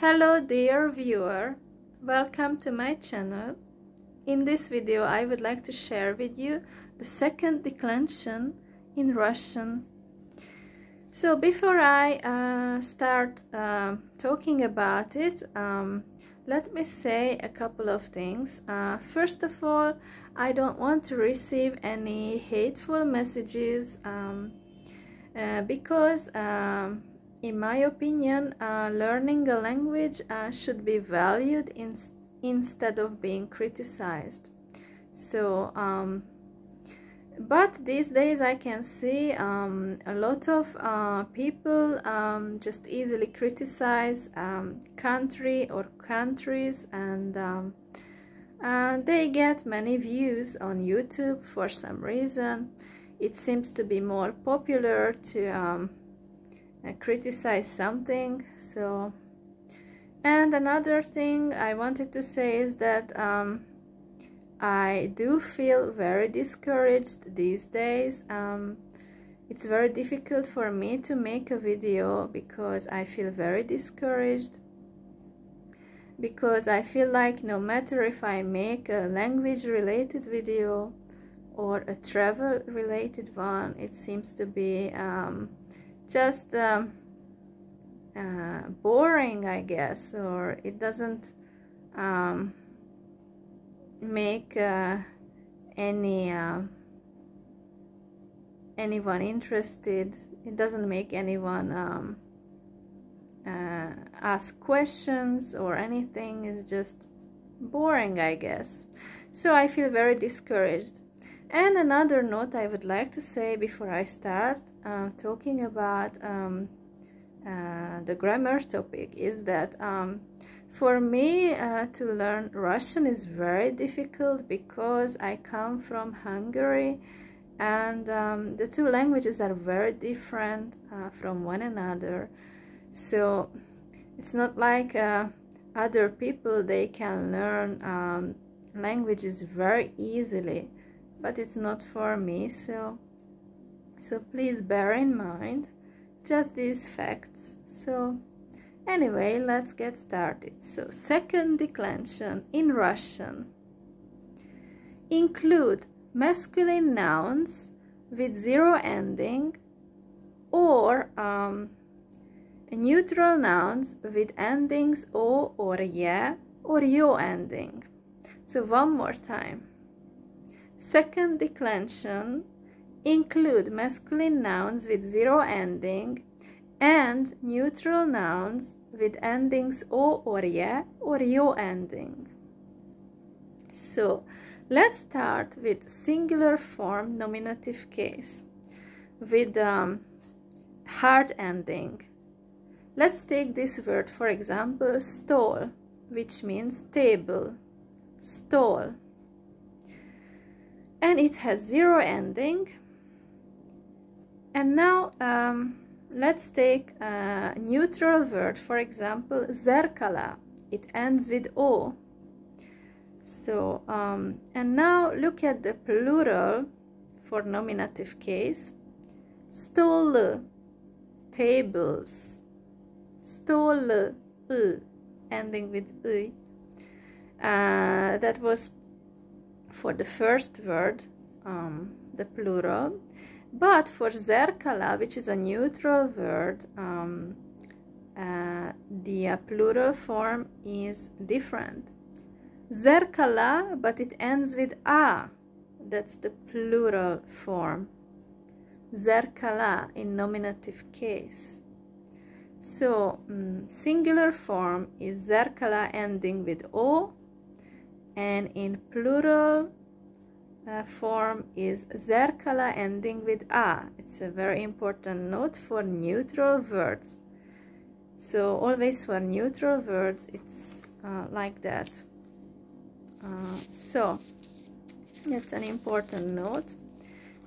Hello dear viewer, welcome to my channel. In this video I would like to share with you the second declension in Russian. So before I start talking about it, let me say a couple of things. First of all, I don't want to receive any hateful messages because in my opinion, learning a language should be valued instead of being criticized. So, but these days I can see a lot of people just easily criticize country or countries, and they get many views on YouTube for some reason. It seems to be more popular to criticize something. So, and another thing I wanted to say is that I do feel very discouraged these days. It's very difficult for me to make a video because I feel very discouraged, because I feel like no matter if I make a language related video or a travel related one, it seems to be just boring, I guess, or it doesn't make anyone interested. It doesn't make anyone ask questions or anything. It's just boring, I guess. So I feel very discouraged. And another note I would like to say before I start talking about the grammar topic is that for me to learn Russian is very difficult because I come from Hungary, and the two languages are very different from one another. So it's not like other people, they can learn languages very easily. But it's not for me, so please bear in mind just these facts. So anyway, let's get started. So second declension in Russian: include masculine nouns with zero ending or neutral nouns with endings o or ye or yo ending. So one more time. Second declension: include masculine nouns with zero ending and neutral nouns with endings o or ye or yo ending. So let's start with singular form nominative case with hard ending. Let's take this word, for example, stol, which means table, stol. And it has zero ending. And now let's take a neutral word, for example, zerkala. It ends with o. So and now look at the plural for nominative case: stol, tables, stol, ending with u. That was for the first word, the plural. But for zerkala, which is a neutral word, the plural form is different. Zerkala, but it ends with a. That's the plural form. Zerkala in nominative case. So singular form is zerkala ending with o, and in plural form is zerkala ending with a. It's a very important note for neutral words. So always for neutral words it's like that. So that's an important note.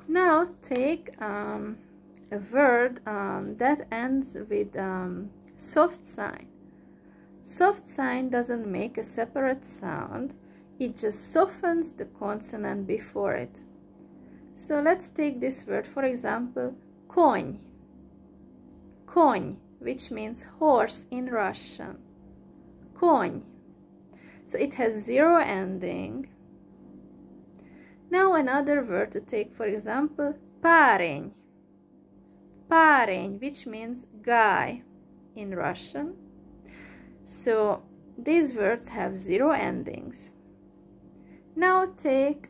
Now take a word that ends with soft sign. Soft sign doesn't make a separate sound. It just softens the consonant before it. So let's take this word, for example, konь. Konь, which means horse in Russian. Konj. So it has zero ending. Now another word to take, for example, parень. Parень, which means guy in Russian. So these words have zero endings. Now take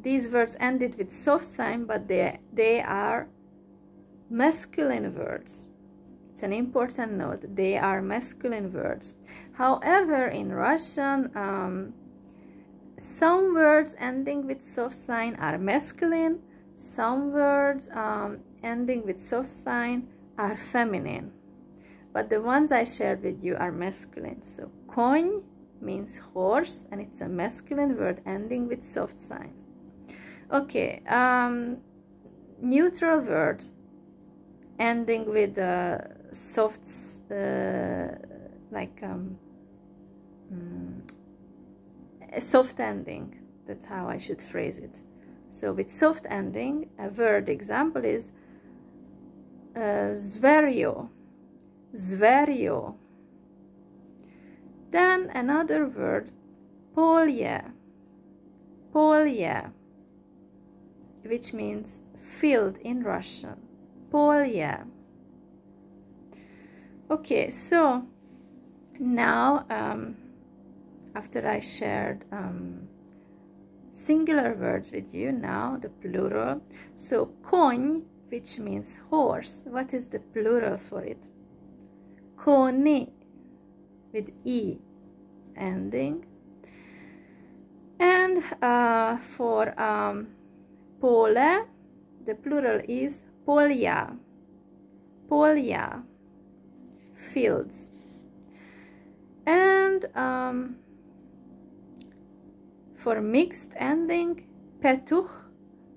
these words ended with soft sign, but they are masculine words. It's an important note. They are masculine words. However, in Russian, some words ending with soft sign are masculine. Some words ending with soft sign are feminine. But the ones I shared with you are masculine. So konj means horse, and it's a masculine word ending with soft sign. Okay, neutral word ending with soft, a soft ending. That's how I should phrase it. So with soft ending, a word example is zverio. Zverio. Then another word, polje. Polje, which means field in Russian. Polje. Okay, so now after I shared singular words with you, now the plural. So konj, which means horse. What is the plural for it? Koni, with e ending. And for pole, the plural is polja. Polja, fields. And for mixed ending, petuch,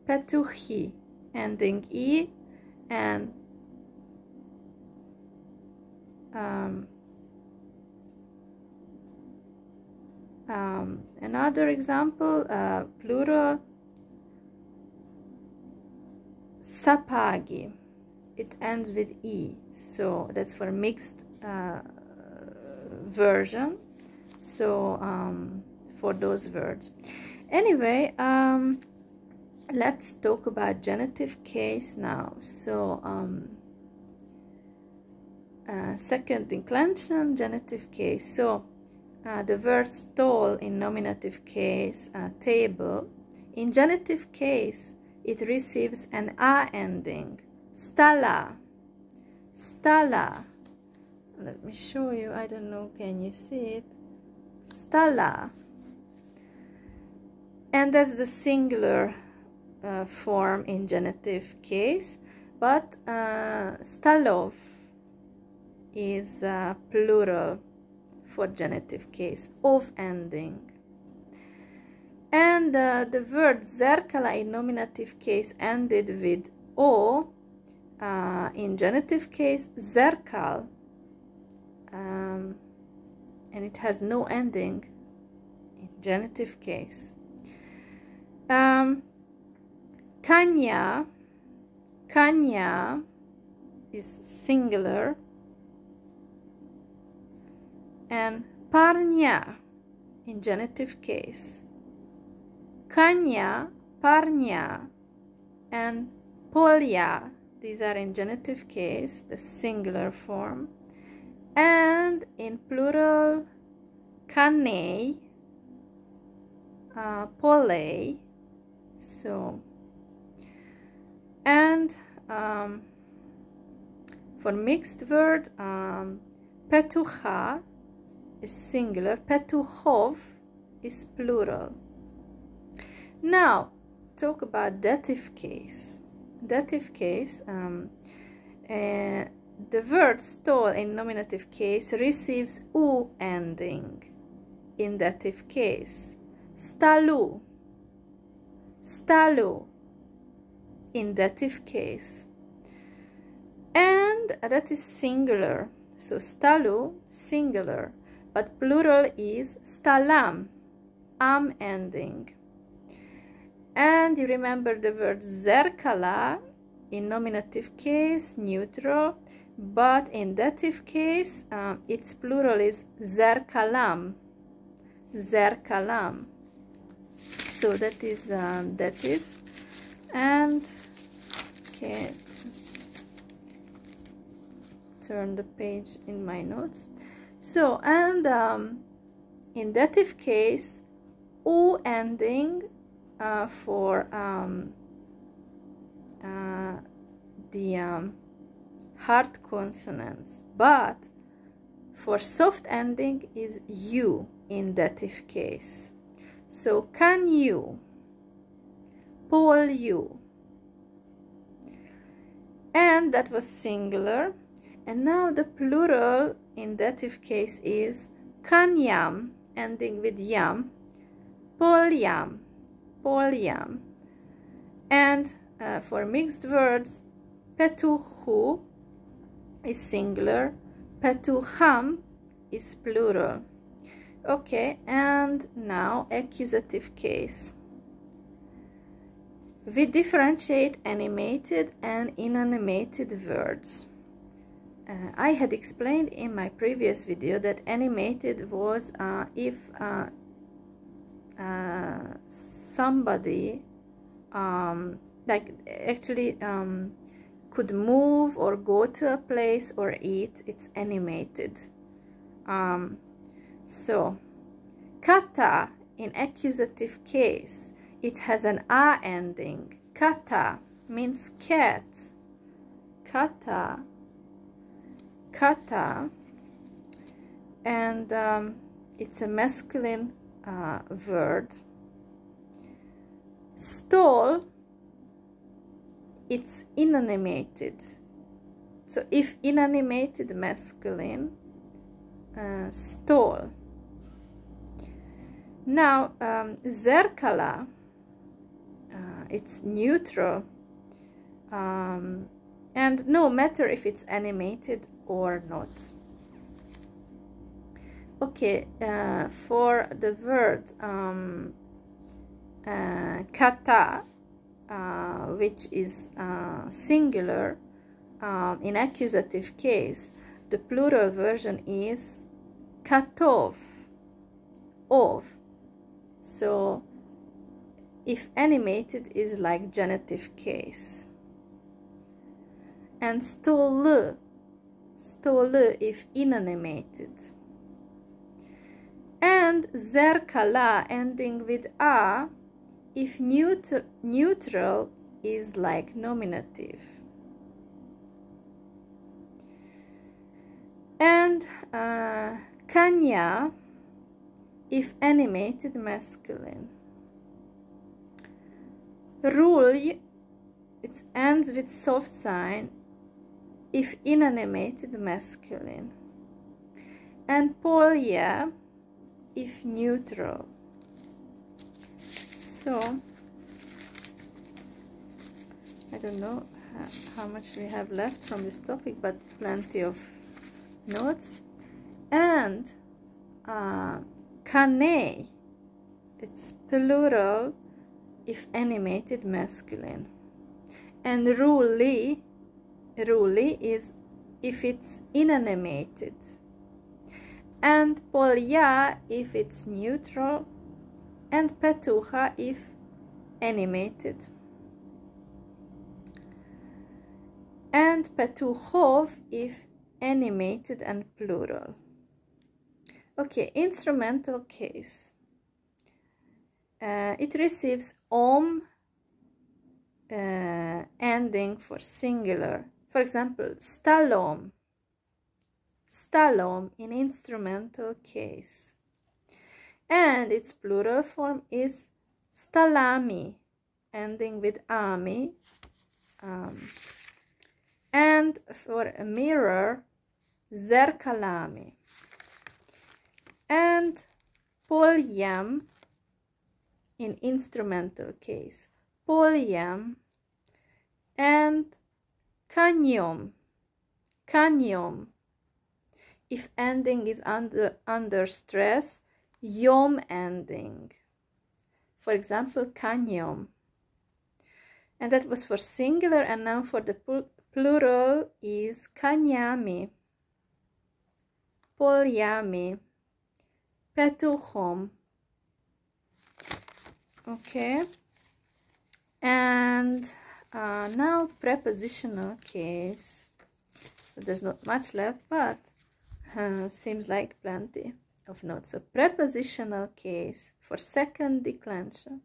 petuchi, ending e, and another example, plural, sapagi. It ends with e, so that's for mixed version. So for those words. Anyway, let's talk about genitive case now. So second declension, genitive case. So the word stole in nominative case, table. In genitive case, it receives an a ending. Stala. Stala. Let me show you. I don't know, can you see it? Stala. And that's the singular form in genitive case, but stalov is plural for genitive case, of ending. And the word zerkala in nominative case ended with o, in genitive case zerkal, and it has no ending in genitive case. Kanya, kanya is singular, and parnya in genitive case. Kanya, parnya, and polya, these are in genitive case, the singular form, and in plural, kanei, polei. So, and for mixed word, petucha is singular, petuchov is plural. Now, talk about dative case. Dative case, the word stole in nominative case receives u ending in dative case. Stalu. Stalu in dative case, and that is singular. So stalu, singular, but plural is stalam, am ending. And you remember the word zerkala in nominative case, neutral, but in dative case, its plural is zerkalam. Zerkalam. So that is dative. And okay, just turn the page in my notes. So, and in dative case, u ending for the hard consonants, but for soft ending is u in dative case. So can you, pull you, and that was singular. And now the plural in dative case is kanyam, ending with yam, polyam, polyam. And for mixed words, petuhu is singular, petuham is plural. Okay, and now accusative case. We differentiate animated and inanimated words. I had explained in my previous video that animated was if somebody could move or go to a place or eat, it's animated. So kata in accusative case, it has an a ending. Kata means cat. Kata, kata, and it's a masculine word. Stole, it's inanimated. So if inanimated masculine, stole. Now zerkala, it's neutral, and no matter if it's animated or not. Okay, for the word kata, which is singular in accusative case, the plural version is katov, of. So if animated is like genitive case. And stole, stole if inanimated. And zerkala ending with a if neutral is like nominative. And kanya if animated masculine. Rule, it ends with soft sign if inanimated masculine. And polya if neutral. So I don't know how much we have left from this topic, but plenty of notes. And kane, it's plural if animated masculine. And ruli, ruli is if it's inanimated. And polya if it's neutral. And petuha if animated. And petuhov if animated and plural. Okay, instrumental case. It receives om ending for singular. For example, stalom. Stalom in instrumental case. And its plural form is stalami, ending with ami. And for a mirror, zerkalami. And polyam in instrumental case, polyam. And kanyom, kanyom. If ending is under stress, yom ending. For example, kanyom. And that was for singular, and now for the Plural is kanyami, polyami, petuchom. Okay, and now prepositional case. So there's not much left, but seems like plenty of notes. So prepositional case for second declension.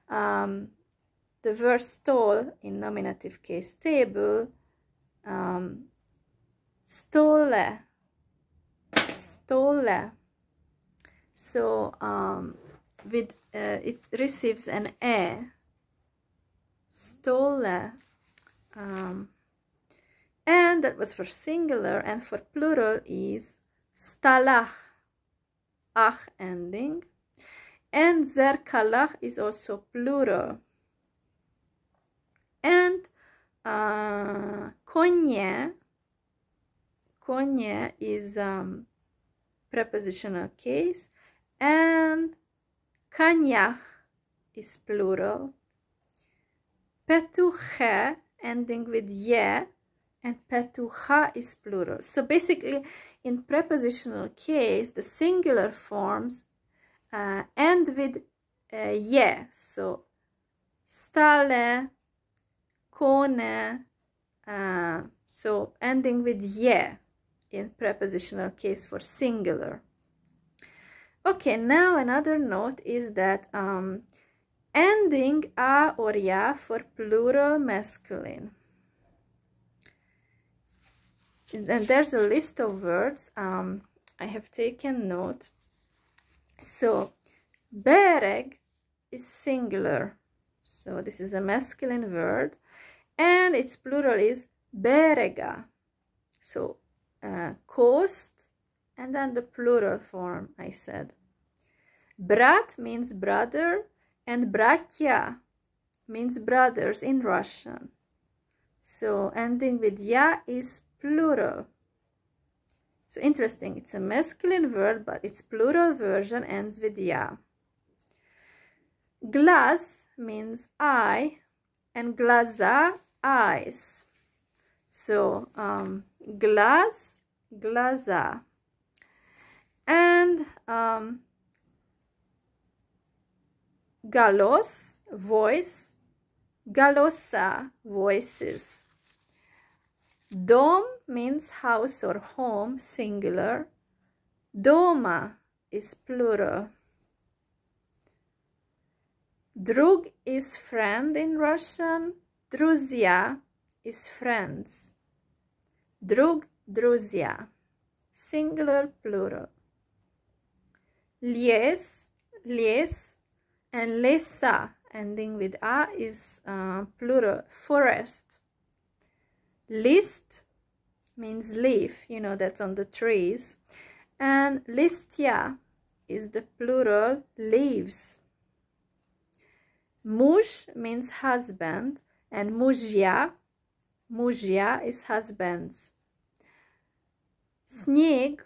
The verb stole in nominative case table, stole, stole. So with it receives an e, stole, and that was for singular, and for plural is stalach, ach ending, and zerkalach is also plural. And konye is prepositional case, and kanyach is plural. Petuche ending with ye, and petucha is plural. So basically in prepositional case the singular forms end with ye. So stale, kone, so ending with ye in prepositional case for singular. Okay, now another note is that ending a or ya for plural masculine. And there's a list of words. I have taken note. So bereg is singular, so this is a masculine word, and its plural is berega. So coast, and then the plural form I said. Brat means brother, and bratya means brothers in Russian. So ending with ya is plural. So interesting, it's a masculine word, but its plural version ends with ya. Glaz means eye, and glaza, eyes. So glaz, glaza. And galos, voice, galosa, voices. Dom means house or home, singular. Doma is plural. Drug is friend in Russian. Druzya is friends. Drug, druzya, singular, plural. Les, les, and lesa ending with a is plural, forest. List means leaf, you know, that's on the trees, and listya is the plural, leaves. Muj means husband, and muzhya, muzhya is husbands. Sneg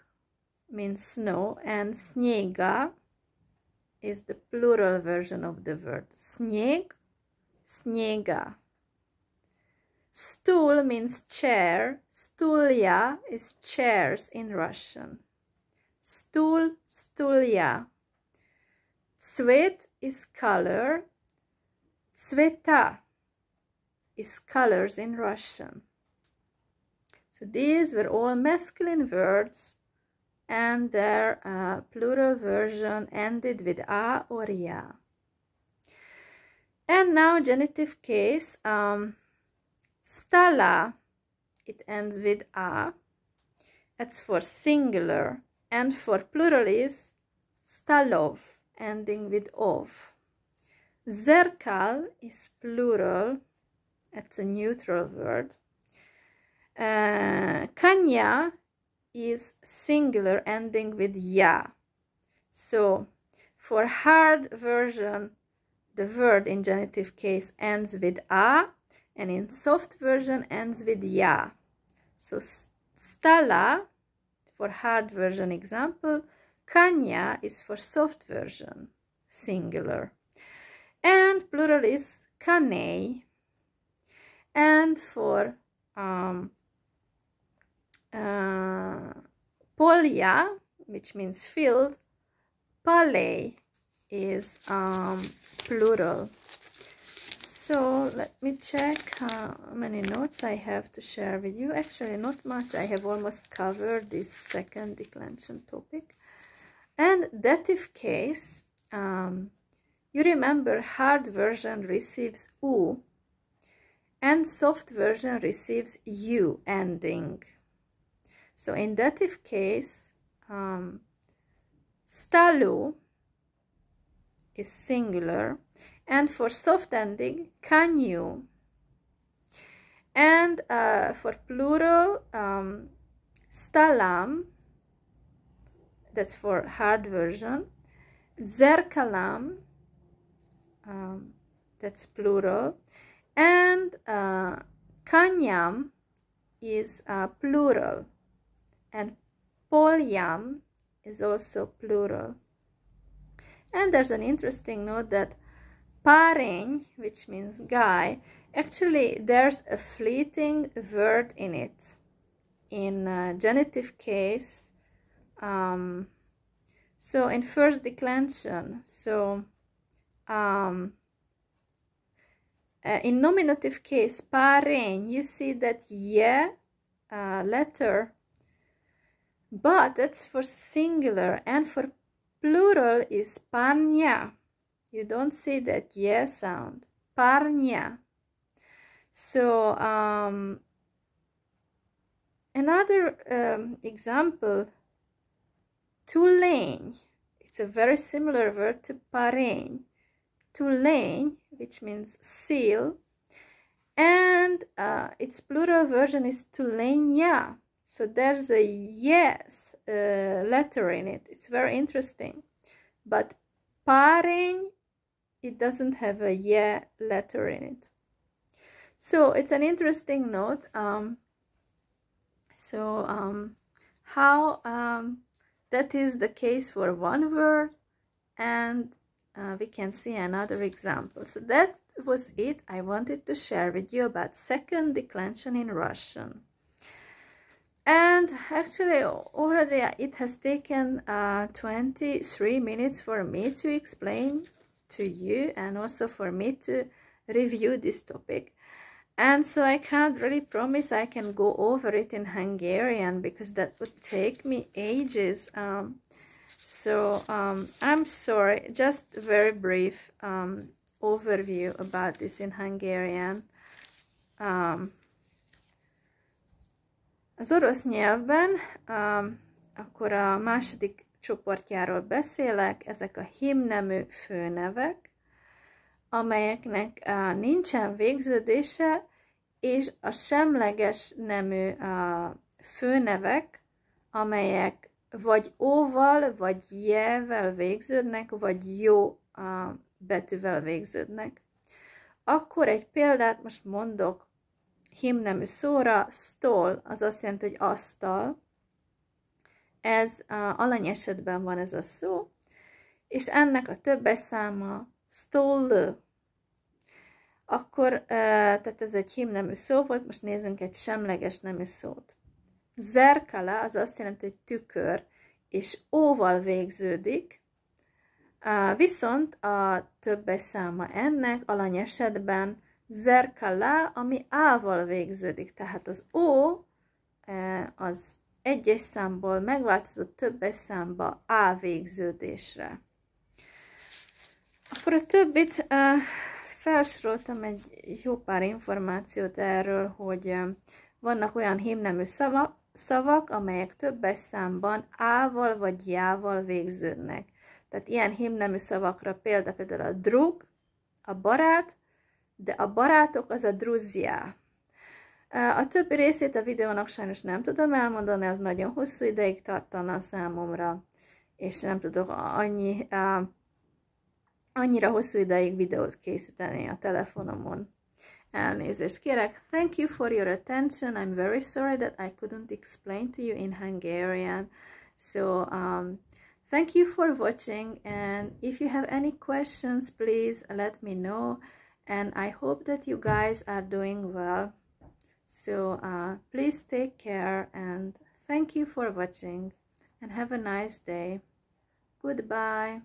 means snow, and snega is the plural version of the word. Sneg, snega. Stool means chair. Stulya is chairs in Russian. Stool, stulya. Цвет is color. Цвета is colors in Russian. So these were all masculine words, and their plural version ended with a or ya. And now genitive case. Stala, it ends with a. That's for singular, and for plural is stalov, ending with ov. Zerkal is plural. It's a neutral word. Kanya is singular, ending with ya. So for hard version, the word in genitive case ends with a, and in soft version ends with ya. So stala for hard version example, kanya is for soft version, singular, and plural is kanei. And for polya, which means field. Palay is plural. So let me check how many notes I have to share with you. Actually, not much. I have almost covered this second declension topic. And dative case, you remember hard version receives U and soft version receives U ending. So in dative case, stalu is singular, and for soft ending, can you. And for plural, stalam, that's for hard version, zerkalam, that's plural, and kanyam is plural, and polyam is also plural. And there's an interesting note that parень, which means guy, actually there's a fleeting word in it. In genitive case, so in first declension, so in nominative case, parень, you see that ye letter, but that's for singular, and for plural is parня. You don't see that ye sound. Parня. So another example, tulень. It's a very similar word to parень. Tulень, which means seal, and its plural version is tulenya. So there's a yes letter in it. It's very interesting. But parень, it doesn't have a ye letter in it. So it's an interesting note. How that is the case for one word, and we can see another example. So that was it. I wanted to share with you about second declension in Russian. And actually already it has taken 23 minutes for me to explain to you, and also for me to review this topic. And so I can't really promise I can go over it in Hungarian, because that would take me ages. I'm sorry, just a very brief overview about this in Hungarian. Az orosz nyelvben akkor a második csoportjáról beszélek, ezek a hímnemű főnevek, amelyeknek nincsen végződése, és a semleges nemű főnevek, amelyek vagy óval, vagy jével végződnek, vagy jó betűvel végződnek. Akkor egy példát most mondok hímnemű szóra. Stol, az azt jelenti, hogy asztal. Ez alany esetben van ez a szó, és ennek a többes száma stol. Akkor, tehát ez egy hímnemű szó volt, most nézzünk egy semleges nemű szót. Zerkala, az azt jelenti, hogy tükör, és óval végződik, viszont a többes száma ennek alany esetben zerkala, ami ával végződik, tehát az ó az egyes számból megváltozott többes számba á végződésre. Akkor a többit felsoroltam egy jó pár információt erről, hogy vannak olyan hímnemű szavak, amelyek többes számban ával vagy jával végződnek. Tehát ilyen hímnemű szavakra például a drug, a barát, de a barátok az a druzia. A többi részét a videónak sajnos nem tudom elmondani, az nagyon hosszú ideig tartana számomra, és nem tudok annyira hosszú ideig videót készíteni a telefonomon. Elnézést kérek. Thank you for your attention. I'm very sorry that I couldn't explain to you in Hungarian. So, thank you for watching, and if you have any questions, please let me know. And I hope that you guys are doing well. So please take care, and thank you for watching, and have a nice day. Goodbye.